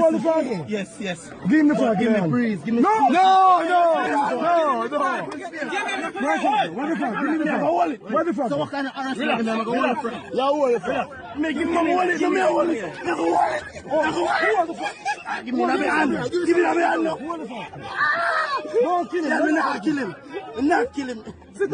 hold the flag? Yes, yes. Give me the flag. Give me breeze. Give me No. Give me What the flag? Give me the flag. What the flag? So what kind of harassment am I going to hold it? Yeah, hold it. Make him hold it. Give me hold it. Give me that hand. Give me that hand. Don't kill him. Not kill him. Not kill him.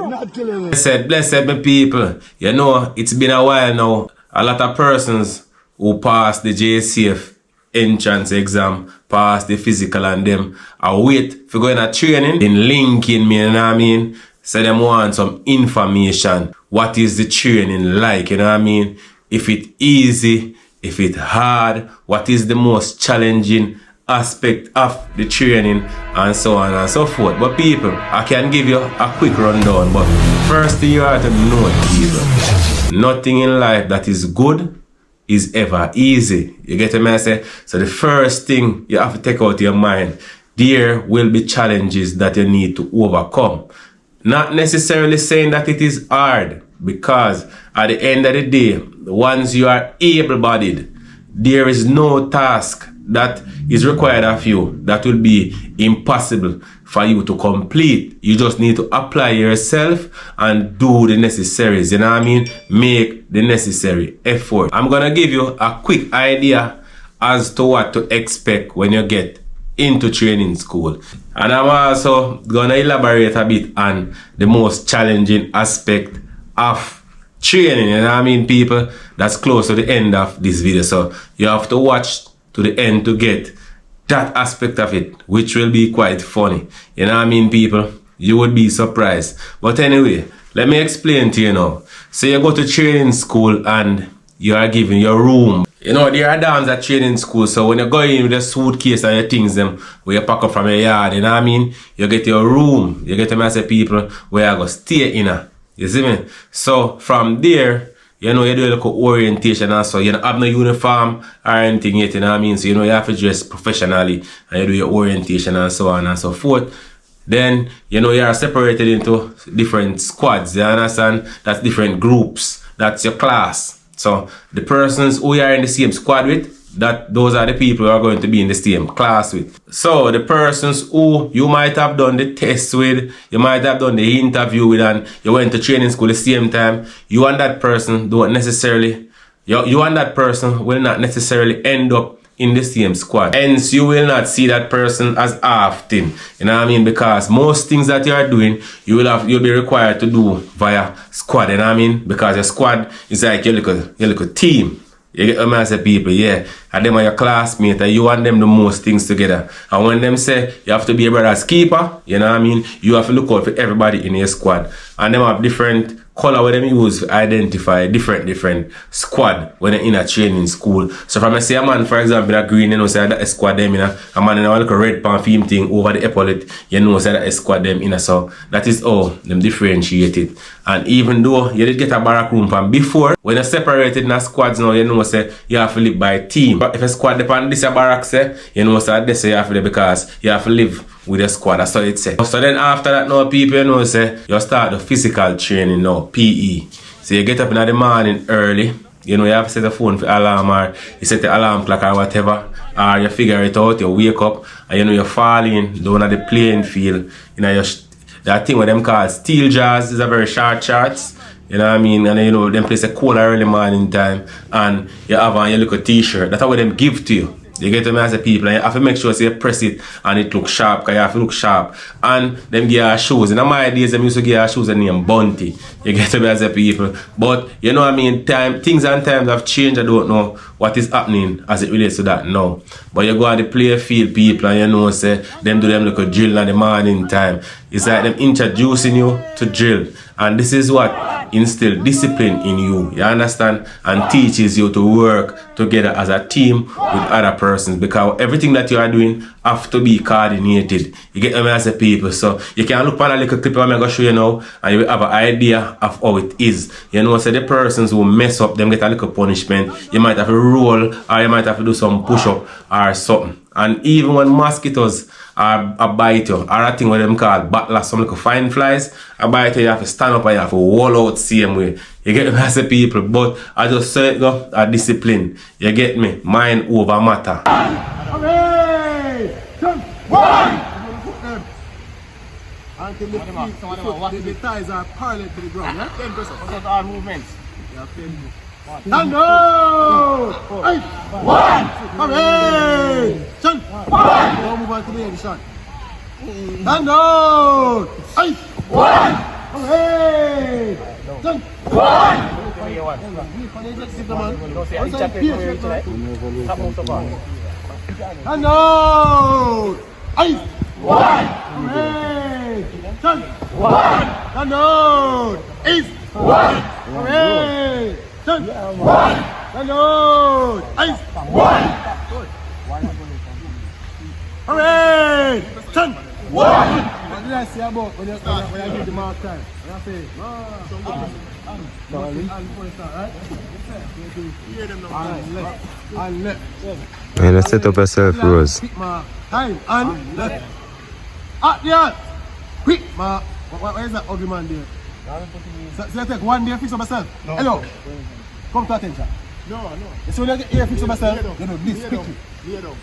Not kill him. Blessed my people. You know, it's been a while now. A lot of persons who pass the JCF entrance exam, pass the physical and them, I wait for going to training, then linking me, you know what I mean? So them want some information. What is the training like, you know what I mean? If it easy, if it hard, what is the most challenging aspect of the training, and so on and so forth. But people, I can give you a quick rundown, but first thing you have to know, people, nothing in life that is good is ever easy. You get what I say? So the first thing you have to take out your mind, there will be challenges that you need to overcome. Not necessarily saying that it is hard, because at the end of the day, once you are able-bodied, there is no task that is required of you that will be impossible for you to complete. You just need to apply yourself and do the necessaries, you know what I mean? Make the necessary effort. I'm gonna give you a quick idea as to what to expect when you get into training school. And I'm also gonna elaborate a bit on the most challenging aspect of training, you know what I mean, people? That's close to the end of this video, so you have to watch to the end to get that aspect of it, which will be quite funny, you know what I mean, people? You would be surprised. But anyway, let me explain to you now. So you go to training school and you are given your room. You know, there are dorms at training school, so when you go in with a suitcase and your things them where you pack up from your yard, you know what I mean? You get your room, you get to say people where you go stay in. You see me? So from there, you know, you do a little orientation and so you don't have no uniform or anything yet, you know what I mean? So you know you have to dress professionally and you do your orientation and so on and so forth. Then, you know, you are separated into different squads, you understand? That's different groups. That's your class. So the persons who you are in the same squad with, those are the people who are going to be in the same class with. So the persons who you might have done the test with, you might have done the interview with, and you went to training school at the same time, you and that person don't necessarily, you and that person will not necessarily end up in the same squad. Hence, you will not see that person as often, you know what I mean? Because most things that you are doing, you'll be required to do via squad, you know what I mean? Because your squad is like your little team. You get what I say, people, yeah. And them are your classmates, and you want them the most things together. And when them say you have to be a brother's keeper, you know what I mean? You have to look out for everybody in your squad. And them have different color where them use to identify different squad when they're in a training school. So from I say a man, for example, a green, you know, say that a squad them in a man in a little red pan film thing over the epaulette, you know, say that a squad them in a, so that is how them differentiated. And even though you did get a barrack room from before, when you're separated in a squads now, you know, say you have to live by team. But if a squad depend this a barrack, say, you know, say this you have to live because you have to live with a squad, that's what it say. So then after that now, people, you know, say you start the physical training now, PE. So you get up in the morning early, you know, you have to set the phone for alarm, or you set the alarm clock or whatever, or you figure it out, you wake up and you know you're falling down at the playing field. You know, that thing what them call steel jaws is a very short shots. You know what I mean? And then, you know, them place a cold early morning time and you have on your little t-shirt. That's what them give to you. You get them as a people, and you have to make sure so you press it and it looks sharp, because you have to look sharp. And them give you shoes. In my days, them used to give you shoes and name Bounty. You get them as a people. But you know what I mean, things and times have changed. I don't know what is happening as it relates to that now. But you go on the play field, people, and you know, say them do them little drill in the morning time. It's like them introducing you to drill. And this is what instills discipline in you, you understand? And teaches you to work together as a team with other persons, because everything that you are doing have to be coordinated. You get them as a people. So you can look on a little clip I'm going to show you now, and you will have an idea of how it is. You know, so the persons who mess up, them get a little punishment. You might have to roll, or you might have to do some push-up or something. And even when mosquitoes or a bite you, or a thing what them call battler, some little fine flies, a bite you have to stand up and you have to wall out same way. You get me as a people, but I just say it go a discipline. You get me? Mind over matter. Until the thighs are parallel to the ground, yeah? 10%. All movements. Yeah, 10. Tango! Hey! One! Hooray! Shun! One! Don't move on to the end, Shun. Tango! Hey! One! Hooray! Shun! One! Tango! Hey! One! Hooray! Shun! One! Tango! East! One! Hooray! Shun! One! Tango! Ice! One! Hooray! Shun! One! What did I say about when you give the mark time? When I say, and left. Man, let's set up yourself, Rose. Time and left. At the end. Quick, ma. Where is that ugly man there? So you take one day fix up myself? No. Hello? Come to attention. No. So when you get here fix up myself, you know this quickly. Lay down.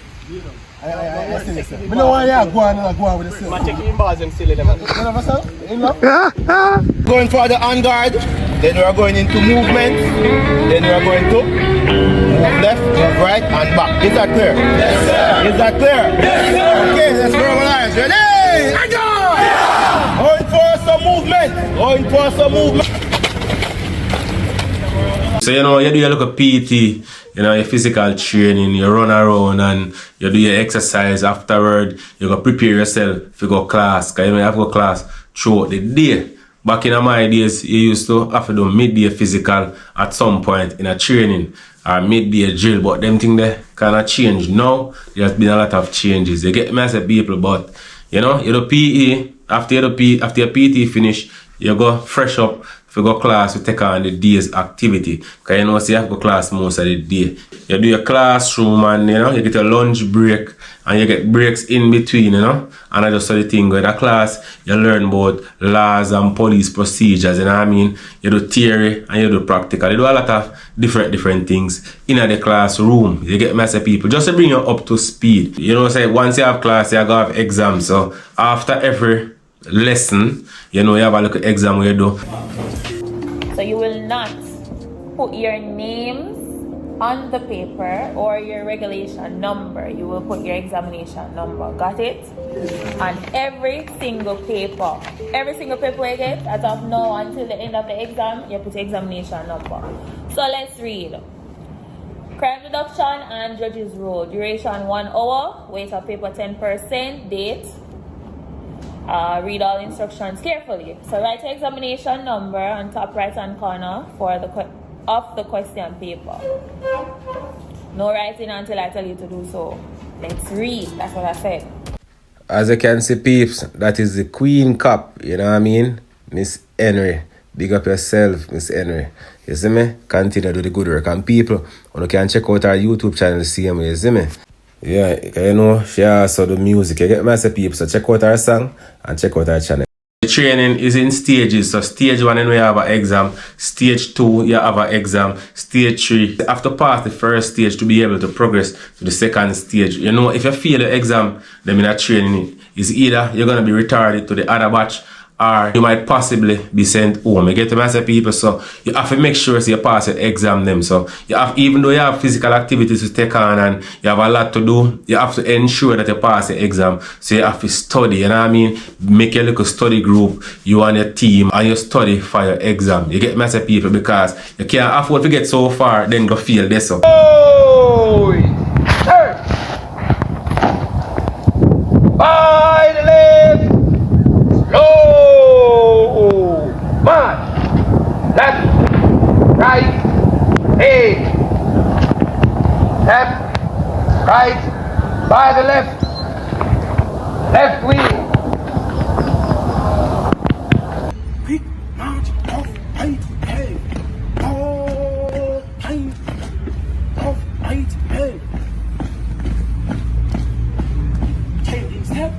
I see this. I don't want you to go on with yourself. I'm checking in bars and still in them. Going for the on guard, then we are going into movement, then we are going to move left, move right, and back. Is that clear? Yes, sir. Is that clear? Yes, sir. Okay, let's verbalize. Ready? And go! Going for some movement. So you know, you do your little PT, you know, your physical training, you run around and you do your exercise afterward, you go prepare yourself to go class, because you know you have to go class throughout the day. Back in my days, you used to have to do midday physical at some point in a training or midday drill, but them things they kind of change. Now, there's been a lot of changes. You get me as a people, but you know, you do PE, after your PT finish, you go fresh up. If you go class, you take on the day's activity. Because you know, so you have to go class most of the day. You do your classroom and you know, you get a lunch break and you get breaks in between, you know. And I just saw the thing with a class, you learn about laws and police procedures, you know what I mean? You do theory and you do practical. You do a lot of different things in the classroom. You get messy people. Just to bring you up to speed. You know, say once you have class, you go have exams. So after every lesson, you know, you have a little exam where you do. So you will not put your names on the paper or your regulation number. You will put your examination number. Got it? On every single paper you get, as of now until the end of the exam, you put your examination number. So let's read. Crime reduction and judges rule. Duration 1 hour. Weight of paper 10%. Date. Read all instructions carefully. So write your examination number on top right hand corner of the question paper. No writing until I tell you to do so. Let's read. That's what I said. As you can see, peeps, that is the Queen Cup. You know what I mean? Miss Henry. Big up yourself, Miss Henry. You see me? Continue to do the good work. And people, you can check out our YouTube channel to see me. You see me? Yeah, you know, she also do music. You get me as a people, so check out her song and check out her channel. The training is in stages. So stage 1 you have an exam, stage 2 you have an exam, stage 3 you have to pass the first stage to be able to progress to the second stage. You know, if you fail the exam, then in that training is either you're gonna be retarded to the other batch or you might possibly be sent home. You get to massive people, so you have to make sure so you pass your exam them. So you have, even though you have physical activities to take on and you have a lot to do, you have to ensure that you pass your exam. So you have to study, you know what I mean? Make your little study group, you and your team, and you study for your exam. You get massive people because you can't afford to get so far, then go fail this up. Oh! Hey! By the left! Slow! March! Left! Right! Eight! Left! Right! By the left! Left wing! Quick march off right head. All time off right head. Changing step.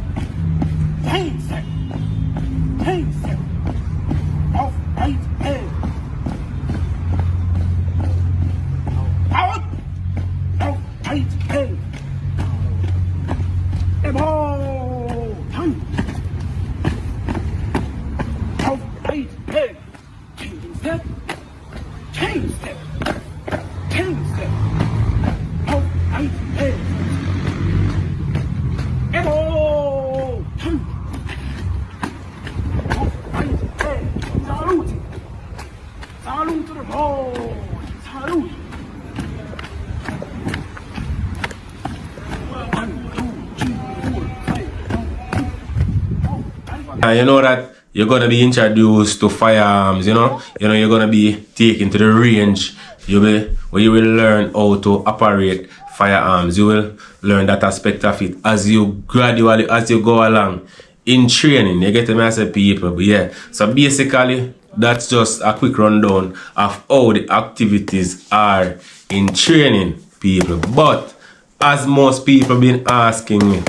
And you know that you're gonna be introduced to firearms, you know. You're gonna be taken to the range. Where you will learn how to operate firearms. You will learn that aspect of it as you gradually, as you go along in training. You get to me as a people, but yeah. So basically, that's just a quick rundown of how the activities are in training, people. But as most people been asking me,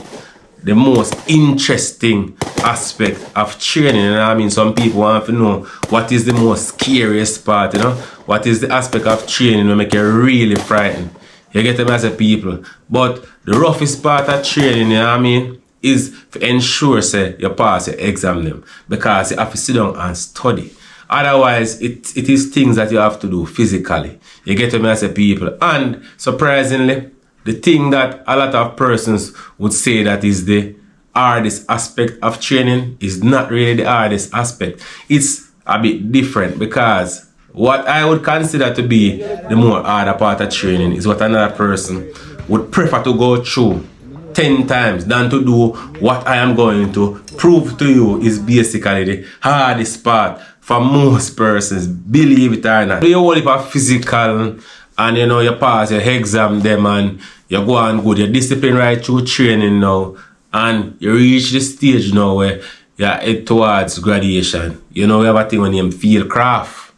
the most interesting aspect of training, and I mean, some people want to know what is the most scariest part, you know, what is the aspect of training that make you really frightened. You get them as a people. But the roughest part of training, you know what I mean, is to ensure say you pass your exam them, because you have to sit down and study. Otherwise, it is things that you have to do physically. You get them as a people. And surprisingly, the thing that a lot of persons would say that is the hardest aspect of training is not really the hardest aspect. It's a bit different, because what I would consider to be the more harder part of training is what another person would prefer to go through 10 times than to do what I am going to prove to you is basically the hardest part for most persons, believe it or not. You hold up a physical and you know you pass your exam them and you go on good, you're disciplined right through training now, and you reach the stage now where you head towards graduation. You know, we have a thing named field craft,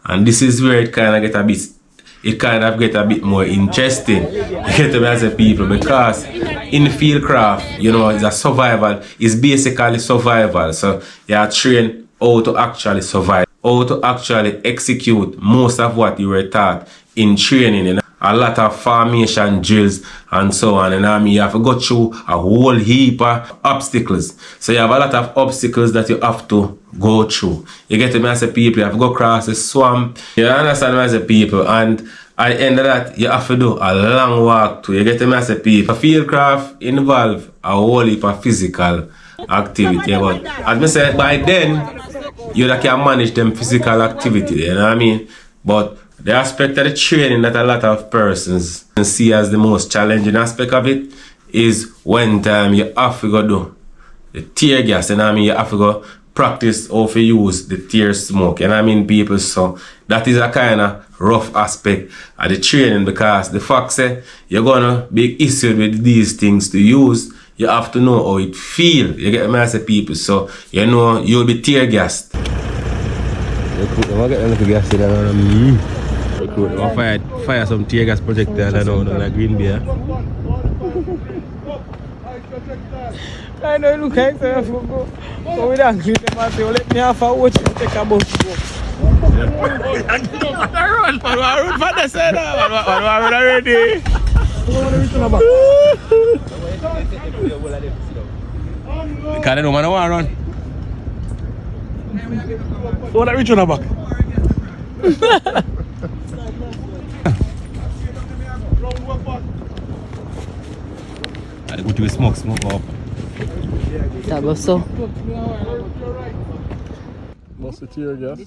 and this is where it kind of get a bit more interesting. You get to me as a people, because in field craft, you know, it's a survival, it's basically survival. So you are trained how to actually survive, how to actually execute most of what you were taught in training, you know? A lot of formation drills and so on, and I mean you have to go through a whole heap of obstacles. So you have a lot of obstacles that you have to go through. You get to me as a people, you have to go across the swamp. You understand me as a people, and at the end of that you have to do a long walk too. You get to me as a people. Fieldcraft involve a whole heap of physical activity, but as I said, by then you can manage them physical activity, you know what I mean? But the aspect of the training that a lot of persons see as the most challenging aspect of it is when you have to go do the tear gas, and I mean you have to go practice how to use the tear smoke, and I mean people. So that is a kind of rough aspect of the training, because the fact say you're gonna be issued with these things to use, you have to know how it feel. You get me as a people, so you know you'll be tear gassed. Fire some tear gas projectile and all like green beer. I know you look like that. But we don't clean them out. Let me have a watch and take a bus. Run for the center. Run already. Because they don't want to run. What are we trying to back? I go to smoke up. That goes so. What's the tear gas?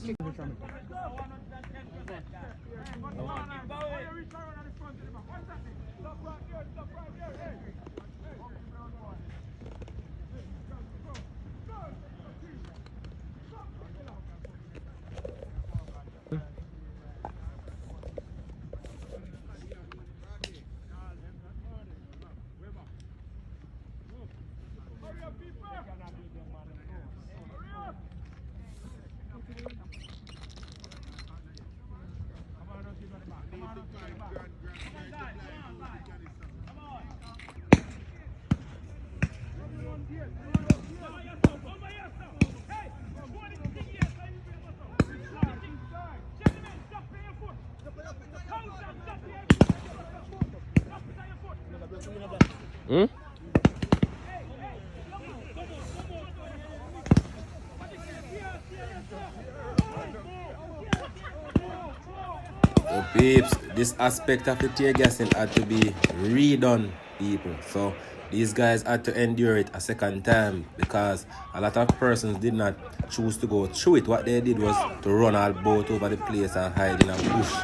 So peeps, this aspect of the tear gassing had to be redone, people. So these guys had to endure it a second time, because a lot of persons did not choose to go through it. What they did was to run all boat over the place and hide in a bush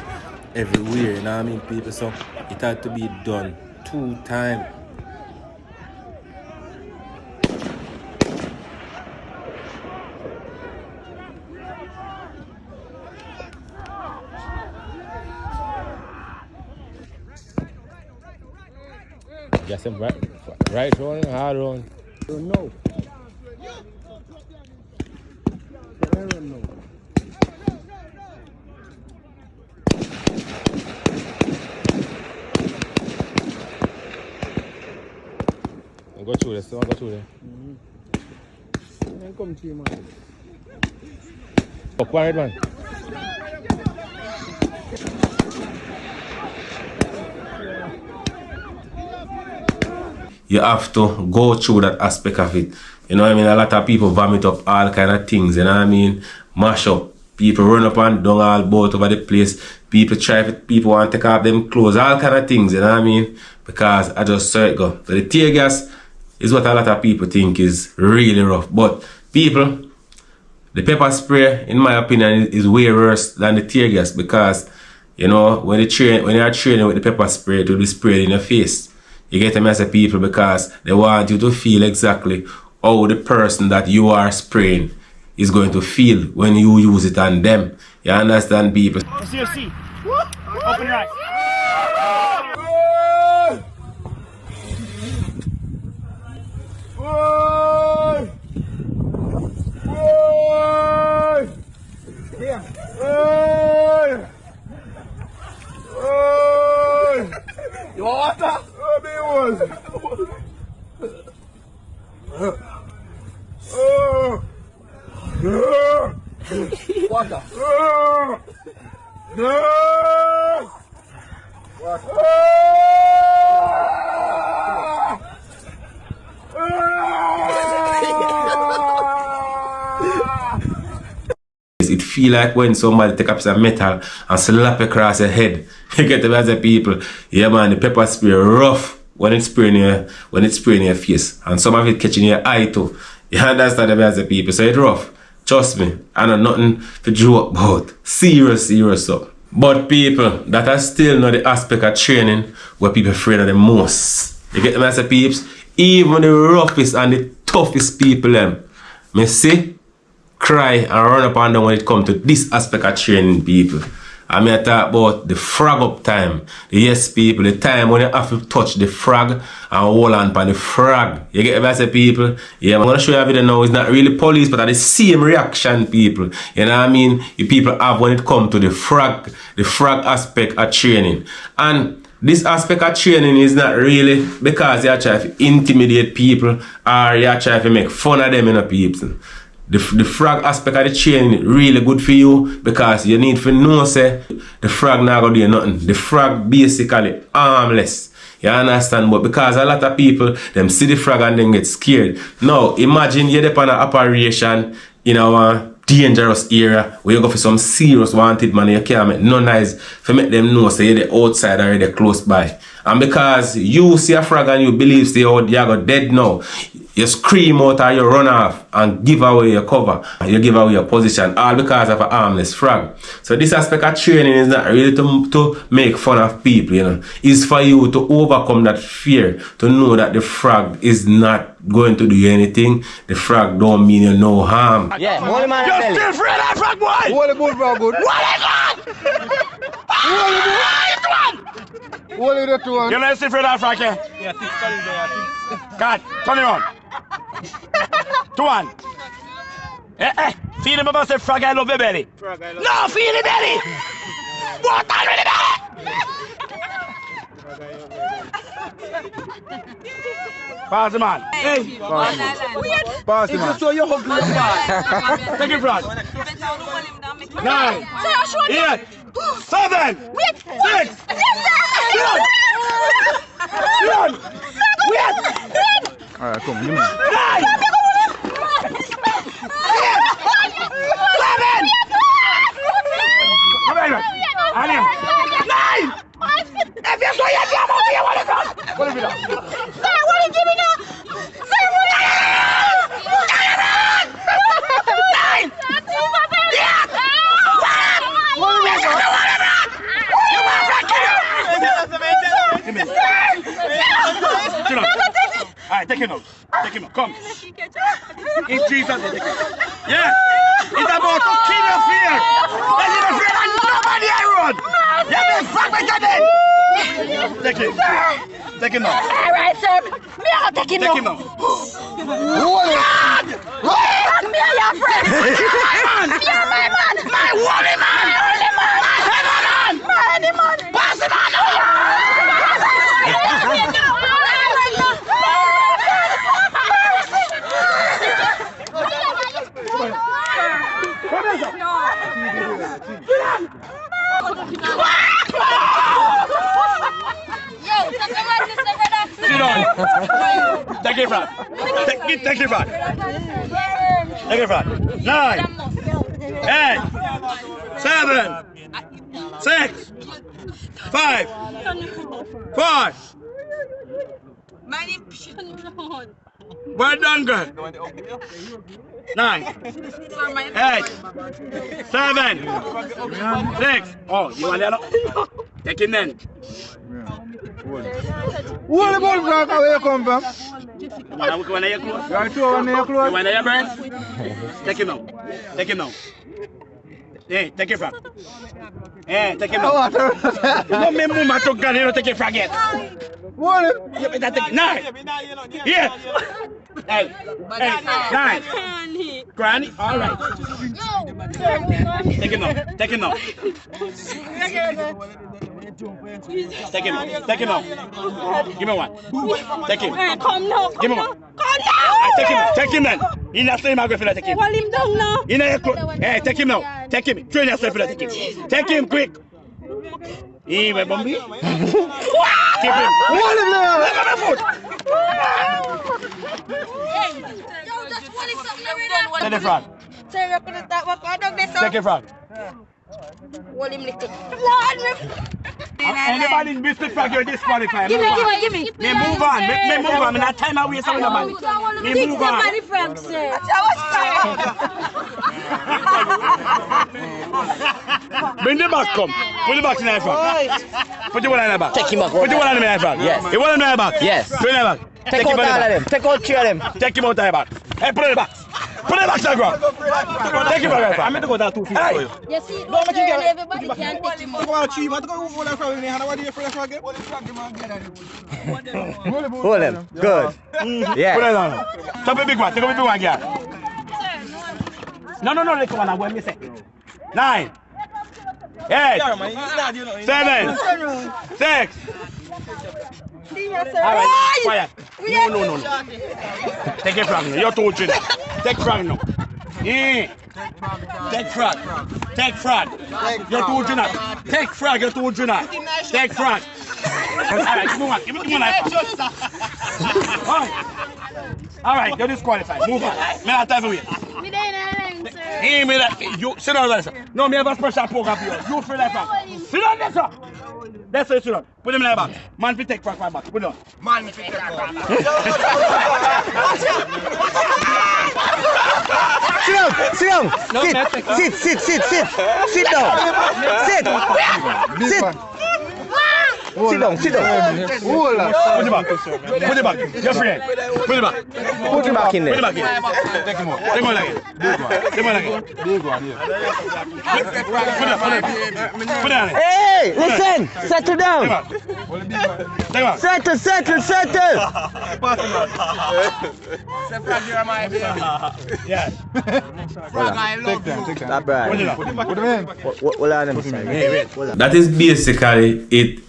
everywhere, you know what I mean, people? So it had to be done 2 times. Just a right round, hard round. Don't know. I don't know. Go through this, go through there. Come to you, man. Up one man. You have to go through that aspect of it. You know what I mean? A lot of people vomit up all kind of things, you know what I mean? Mash up. People run up and down all about over the place. People people want to take off them clothes, all kind of things, you know what I mean? Because I just saw it go. So the tear gas is what a lot of people think is really rough. But people, the pepper spray, in my opinion, is way worse than the tear gas because, you know, when you are training with the pepper spray, it will be sprayed in your face. You get a mess of people because they want you to feel exactly how the person that you are spraying is going to feel when you use it on them. You understand, people? CFC. Open your eyes. You want water? Water. It feel like when somebody take up some metal and slap across your head. You get the other people. Yeah man, the pepper spray rough when it's spraying your face. And some of it catching your eye too. You understand the other people. So it's rough. Trust me, I know nothing to joke about. Serious stuff. But people, that is still not the aspect of training where people afraid of the most. You get the other peeps? Even the roughest and the toughest people them, me see, cry and run up and down when it comes to this aspect of training people. I mean I talk about the frag up time. The yes people, the time when you have to touch the frag and hold on by the frag. You get what I say people? Yeah, I'm gonna show you a video now. It's not really police, but at the same reaction people. You know what I mean? You people have when it comes to the frag aspect of training. And this aspect of training is not really because you're trying to intimidate people or you're trying to make fun of them, you know, people. The frag aspect of the training really good for you because you need to know say the frag not gonna do nothing. The frag basically harmless. You understand? But because a lot of people them see the frag and then get scared. Now imagine you're on an operation in our dangerous area where you go for some serious wanted man, you can't make no noise to make them know say you're the outside or you're close by. And because you see a frag and you believe say oh you're dead now, you scream out or you run off and give away your cover. You give away your position all because of a harmless frag. So this aspect of training is not really to make fun of people, you know. It's for you to overcome that fear, to know that the frag is not going to do anything. The frag don't mean you no harm. Yeah, holy man. You're still afraid of that frag, boy! Holy good, bro, good. What is that? Holy the two one. You're not still afraid of that frag, yeah? God, turn it on. 2-1. Feel him about the frag I love your belly. No, feel the belly! What time in the belly? Pass the man. Hey, Pass him. so you hug your back. Take it frag. 9, 8, 7, 6, 7, wait! Alright, come, give me. 9, 7, come here, Anya. 9. If you saw your job out here, what is that? What is it? Sir, what is it now? Sir, what is it? 9. Yeah. What is it? You want to give me. Sit up. All right, take him out. Take him out. Come. In Jesus' name, take him out. Yeah. It's about to kill your fear. When you're afraid of nobody I run. You're being fragmented then. Take him. Take him now. All right, sir. Me I'll take him now. Take him now. Hold it. Me and your friend. You're my man. My only man. My only man. Pass him on. Sit down. Take it back. Take it back. Take it back. 9, 8, 7, 6, 5, 4. Well done, girl. 9, 8, 7, 6. Oh, you want that? Take him then. Who the ball from? Where you come from? When are you close? Right here, when you close. When are you burn? Take him now. Take him now. Hey, take it frag. Hey, take him now. No, me mama took gun, you don't take it frag yet. What? You better take 9. Yeah. Hey, 9. Granny, all right. Take him now. Take him now. Take him. Take him now. Give me one. Take him. Come now. Give me one. Come now. Take him. Take him then. In that same I'm going to take him. Hold him down now. In a hey, take him now. Take him. Train yourself for that. Take him. Take him quick. Hey, my Bambi. Keep him. Hold him now. Look at my foot. Take the frog. Take the frog. Hold him little. Anybody in biscuit frog, you're disqualified. Give me. Me move on. Me move on. Me not time away so nobody. Me move on. Frog, sir. Bring the back, come. Put the back in the frog. Put the one in the back. Take him back. Put the one in the frog. Yes. The one in the back. Yes. Put it in the back. Take out all of them. Take out 3 of them. Take him out of the back. Hey, put it in the back. Put it back to the ground. Take him back. I'm going to go down 2 feet for you. You see, everybody can take him out. Hold them. Good. Yeah. Put it down. Take a big one. Take a big one, girl. No, let's go on. I'm going to say. 9, 8, 7, 6. Alright, quiet. No. Take it frog now. You're too junior. Take frog now. Take frog. Take frog. You're too junior. Take frog. You're too junior. Take frog. Alright, give me one. Give me one. Alright, you're disqualified. Move on. Me not time for you. You sit down there, sir. No, me have a special program for you. You feel like that. Sit down there, sir. That's it, sit down. Put him in the back. Man, we take frog back. Put it on. Man, we take frog back. Sit down. Sit down. Sit down. Put it back. Put it back. You're free. Put it back. Put him back in there. Put it back in. Take him out. Take him out again. Take him out again. Put it on. Hey, listen. Settle down. Take him out. Settle. Yeah. That bad. What are them? That is basically it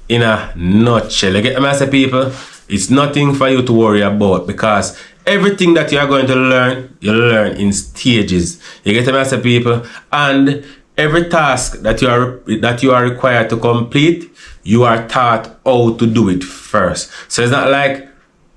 in a nutshell. You get me, I say, people? It's nothing for you to worry about, because everything that you are going to learn, you learn in stages. You get me, I say, people? And every task that you are required to complete, you are taught how to do it first. So it's not like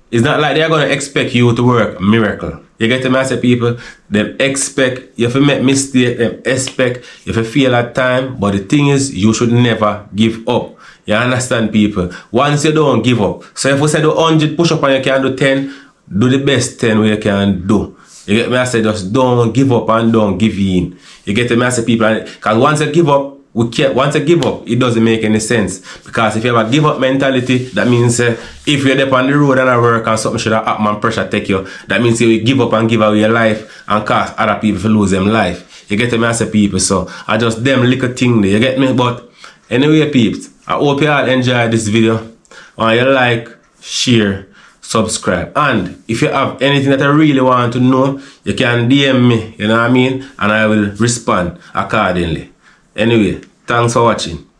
they are going to expect you to work a miracle. You get me, I say, people? Them expect you to make mistakes, them expect you to fail at time, but the thing is, you should never give up. You understand, people? Once you don't give up. So if we say do 100 push-up and you can do 10, do the best 10 we can do. You get me, I say, just don't give up and don't give in. You get me, I say, people? Because once you give up, it doesn't make any sense. Because if you have a give up mentality, that means if you're there on the road and I work and something should have happened and pressure take you, that means you will give up and give away your life and cause other people to lose them life. You get me, I say, people? So I just them little thing there. You get me? But anyway, peeps, I hope you all enjoyed this video. And you like, share, subscribe. And if you have anything that I really want to know, you can DM me, you know what I mean? And I will respond accordingly. Anyway, thanks for watching.